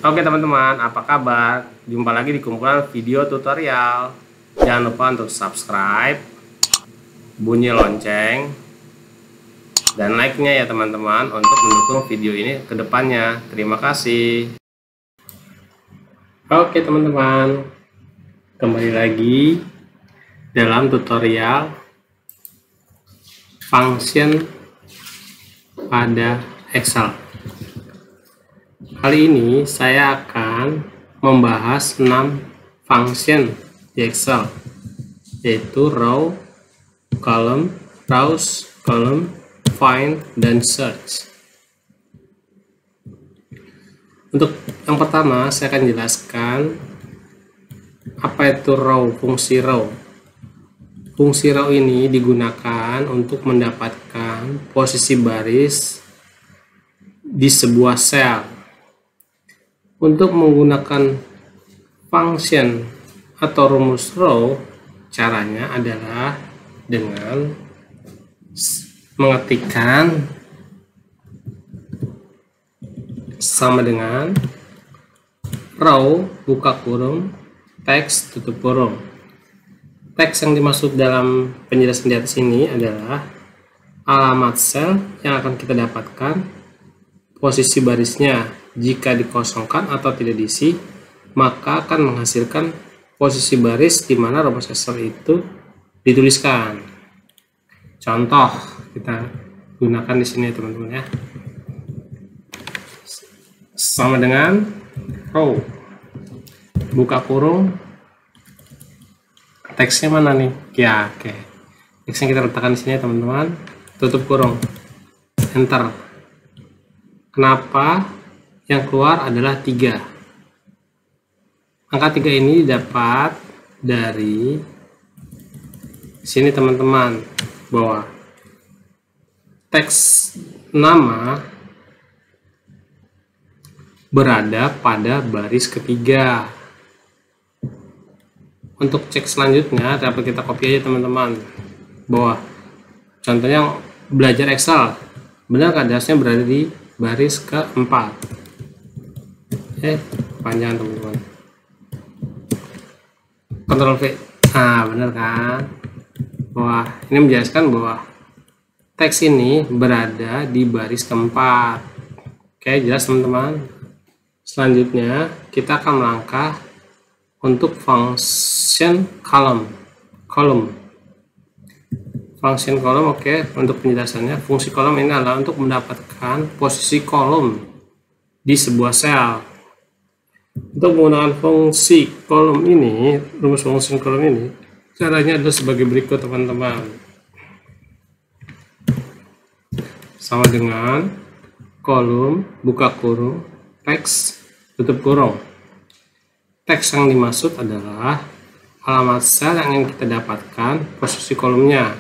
Oke teman-teman, apa kabar? Jumpa lagi di kumpulan video tutorial. Jangan lupa untuk subscribe, bunyi lonceng, dan like-nya ya teman-teman untuk mendukung video ini ke depannya. Terima kasih. Oke teman-teman, kembali lagi dalam tutorial function pada Excel. Kali ini saya akan membahas 6 function di Excel, yaitu row, column, browse, column, find, dan search. Untuk yang pertama, saya akan jelaskan apa itu row, fungsi row. Fungsi row ini digunakan untuk mendapatkan posisi baris di sebuah sel. Untuk menggunakan function atau rumus row, caranya adalah dengan mengetikkan sama dengan row buka kurung teks tutup kurung. Teks yang dimaksud dalam penjelasan di atas ini adalah alamat sel yang akan kita dapatkan, posisi barisnya. Jika dikosongkan atau tidak diisi, maka akan menghasilkan posisi baris di mana rumus Excel itu dituliskan. Contoh kita gunakan di sini teman-teman ya. Sama dengan row buka kurung, teksnya mana nih? Ya, oke. Teksnya kita letakkan di sini teman-teman. Tutup kurung, enter. Kenapa? Yang keluar adalah 3. Angka 3 ini didapat dari sini teman-teman, bahwa teks nama berada pada baris ketiga. Untuk cek selanjutnya dapat kita copy aja teman-teman, bahwa contohnya belajar Excel, benar harusnya berada di baris keempat. Panjang teman-teman. Ctrl V. Nah, benar kan? Bahwa ini menjelaskan bahwa teks ini berada di baris keempat. Oke, jelas teman-teman. Selanjutnya kita akan melangkah untuk function column. Function column, oke. Untuk penjelasannya, fungsi kolom ini adalah untuk mendapatkan posisi kolom di sebuah sel. Untuk menggunakan fungsi kolom ini, rumus fungsi kolom ini, caranya adalah sebagai berikut teman-teman. Sama dengan kolom buka kurung teks tutup kurung. Teks yang dimaksud adalah alamat sel yang ingin kita dapatkan, posisi kolomnya.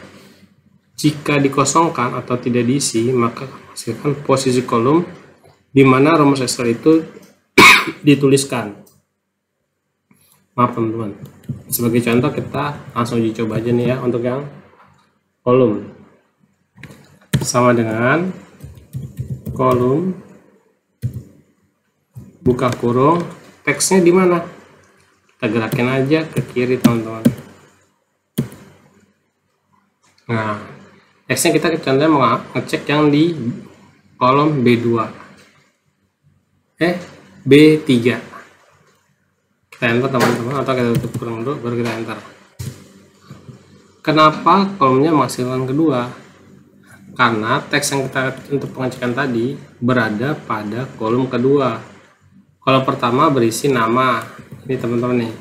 Jika dikosongkan atau tidak diisi, maka menghasilkan posisi kolom di mana rumus Excel itu dituliskan. Maaf teman-teman. Sebagai contoh kita langsung uji coba aja nih ya untuk yang kolom. Sama dengan kolom buka kurung, teksnya di mana? Kita gerakin aja ke kiri teman-teman. Nah, teksnya kita contohnya mau ngecek yang di kolom B2. B3. Kita enter teman-teman, atau kita tutup kurung dulu baru kita enter. Kenapa kolomnya menghasilkan kedua? Karena teks yang kita untuk pengecekan tadi berada pada kolom kedua. Kolom pertama berisi nama, ini teman-teman nih.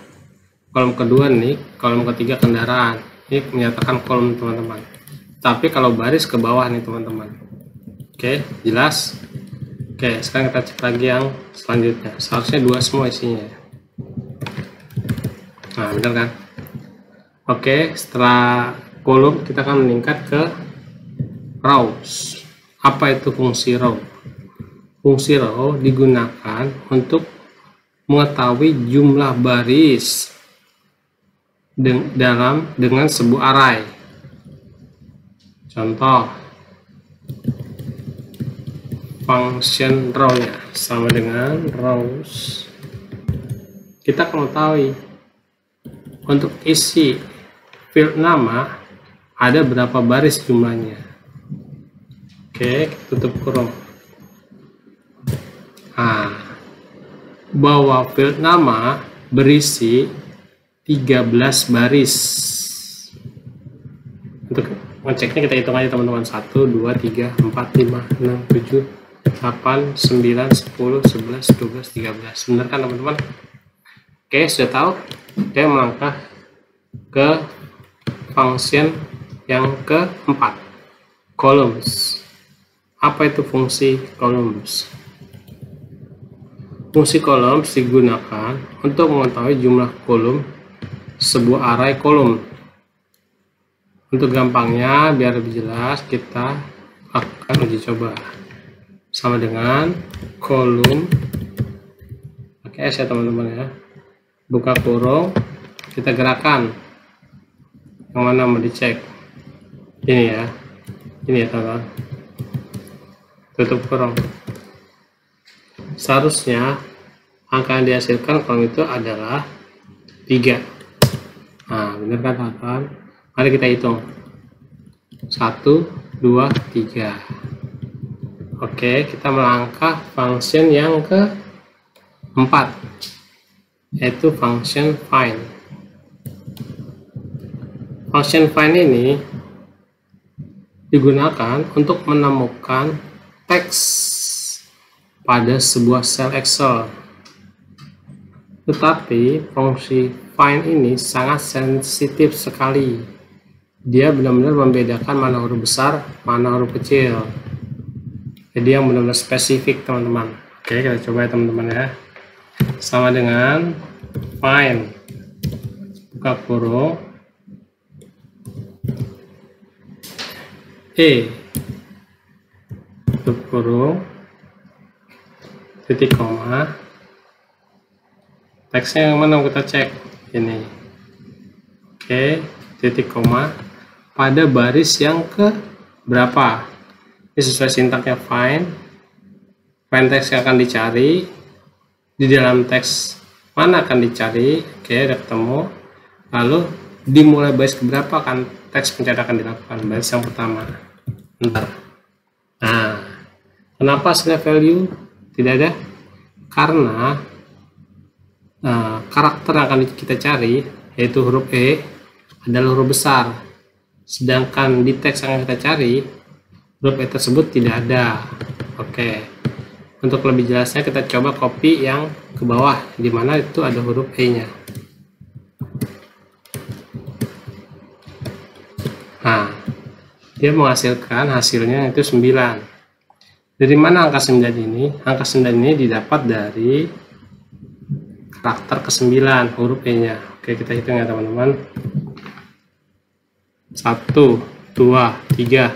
Kolom kedua nih, kolom ketiga kendaraan. Ini menyatakan kolom teman-teman. Tapi kalau baris ke bawah nih teman-teman. Oke, jelas? Oke, sekarang kita cek lagi yang selanjutnya. Seharusnya 2 semua isinya. Nah, benar kan? Oke, setelah kolom kita akan meningkat ke rows. Apa itu fungsi row? Fungsi row digunakan untuk mengetahui jumlah baris dengan sebuah array. Contoh, function row-nya sama dengan rows. Kita akan mengetahui untuk isi field nama ada berapa baris jumlahnya. Oke, tutup kurung. Bahwa field nama berisi 13 baris. Untuk ngeceknya kita hitung aja teman-teman. 1, 2, 3, 4, 5, 6, 7, 8, 9, 10, 11, 12, 13. Benar kan teman-teman? Oke, sudah tahu. Kita melangkah ke function yang keempat, columns. Apa itu fungsi columns? Fungsi columns digunakan untuk mengetahui jumlah kolom sebuah array kolom. Untuk gampangnya, biar lebih jelas, kita akan uji coba sama dengan kolom pakai S ya teman-teman ya. Buka kurung, kita gerakan yang mana mau dicek. Ini ya teman-teman. Tutup kurung. Seharusnya angka yang dihasilkan kolom itu adalah 3. Nah, benar kan teman-teman? Mari kita hitung. 1, 2, 3. Oke, kita melangkah function yang keempat, yaitu function find. Function find ini digunakan untuk menemukan teks pada sebuah sel Excel. Tetapi fungsi find ini sangat sensitif sekali. Dia benar-benar membedakan mana huruf besar, mana huruf kecil. Jadi yang benar-benar spesifik teman-teman. Oke, kita coba ya teman-teman ya. Sama dengan find, buka kurung, tutup kurung, titik koma. Teksnya yang mana kita cek? Ini. Oke, titik koma pada baris yang ke berapa? Ini sesuai sintaknya find teks yang akan dicari. Di dalam teks mana akan dicari? Oke, udah ketemu. Lalu dimulai baris keberapa kan teks pencarian akan dilakukan? Baris yang pertama. Bentar. Nah, kenapa hasilnya value tidak ada? Karena karakter yang akan kita cari, yaitu huruf E, adalah huruf besar. Sedangkan di teks yang kita cari, huruf E tersebut tidak ada. Oke. Untuk lebih jelasnya kita coba copy yang ke bawah, di mana itu ada huruf E-nya. Nah, dia menghasilkan hasilnya itu 9. Dari mana angka 9 ini? Angka 9 ini didapat dari karakter ke-9, huruf E-nya. Oke, kita hitung ya teman-teman. 1, 2, 3,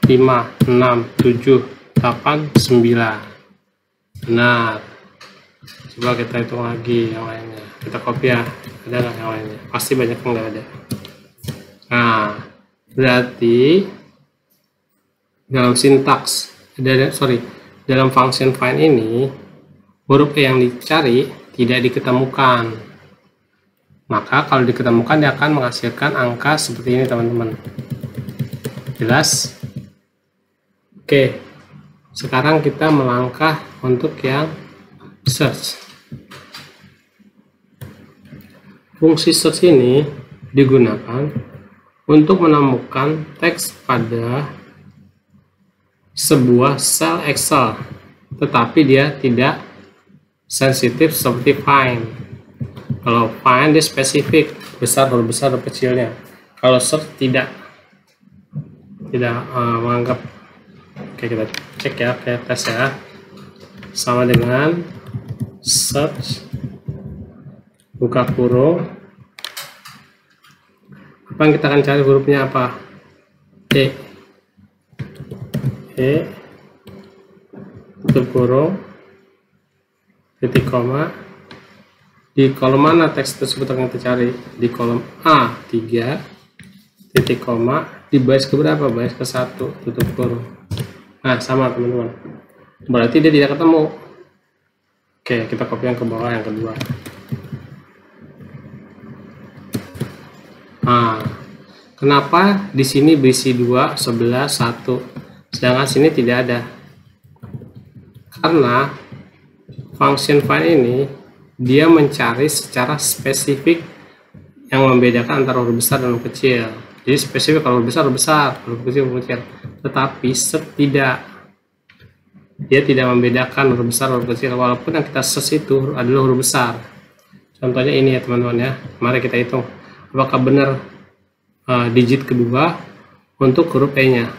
5, 6, 7, 8, 9. Benar. Coba kita hitung lagi yang lainnya. Kita copy ya. Ada nggak yang lainnya? Pasti banyak yang nggak ada. Nah, berarti dalam sintaks, dalam function find ini, huruf E yang dicari tidak diketemukan. Maka kalau diketemukan dia akan menghasilkan angka seperti ini teman-teman. Jelas? Oke, sekarang kita melangkah untuk yang search. Fungsi search ini digunakan untuk menemukan teks pada sebuah sel Excel, tetapi dia tidak sensitif seperti find. Kalau find dia spesifik, besar huruf besar huruf kecilnya. Kalau search tidak menganggap. Oke, kita cek ya, tes ya. Sama dengan search, buka kurung. Apa yang kita akan cari hurufnya apa? E, tutup kurung, titik koma. Di kolom mana teks tersebut akan kita cari? Di kolom A3, titik koma. Di baris keberapa? Baris ke-1, tutup kurung. Nah, sama teman-teman. berarti dia tidak ketemu. Oke, kita copy yang ke bawah, yang kedua. Nah, kenapa di sini berisi 2, 11, 1, sedangkan sini tidak ada? Karena function find ini dia mencari secara spesifik yang membedakan antara huruf besar dan huruf kecil. Jadi spesifik, kalau huruf besar, huruf kecil, huruf kecil. Tetapi dia tidak membedakan huruf besar, huruf kecil, walaupun yang kita search itu adalah huruf besar. Contohnya ini ya teman-teman ya. Mari kita hitung apakah benar digit kedua untuk huruf E-nya.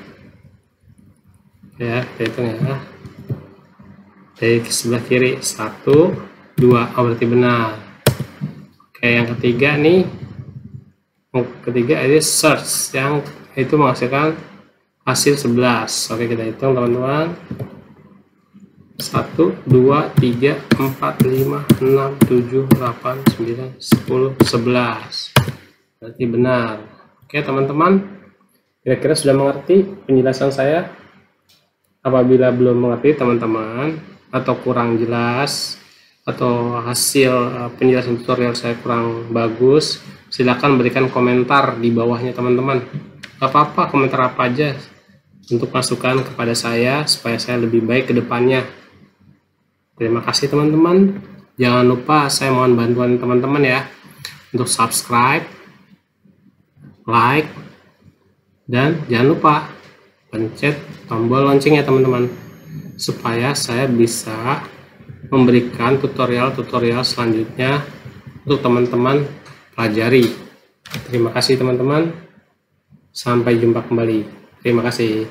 Ya, kita hitung ya. Dari sebelah kiri 1, 2, oh berarti benar. Oke, yang ketiga nih, ini search yang itu menghasilkan hasil 11. Oke, kita hitung teman-teman. 1, 2, 3, 4, 5, 6, 7, 8, 9, 10, 11. Berarti benar. Oke teman-teman, kira-kira sudah mengerti penjelasan saya? Apabila belum mengerti teman-teman, atau kurang jelas, atau hasil penjelasan tutorial saya kurang bagus, silakan berikan komentar di bawahnya teman-teman. Gak apa-apa, komentar apa aja untuk masukan kepada saya supaya saya lebih baik ke depannya. Terima kasih teman-teman. Jangan lupa saya mohon bantuan teman-teman ya untuk subscribe, like, dan jangan lupa pencet tombol loncengnya teman-teman, supaya saya bisa memberikan tutorial-tutorial selanjutnya untuk teman-teman pelajari. Terima kasih teman-teman. Sampai jumpa kembali. Terima kasih.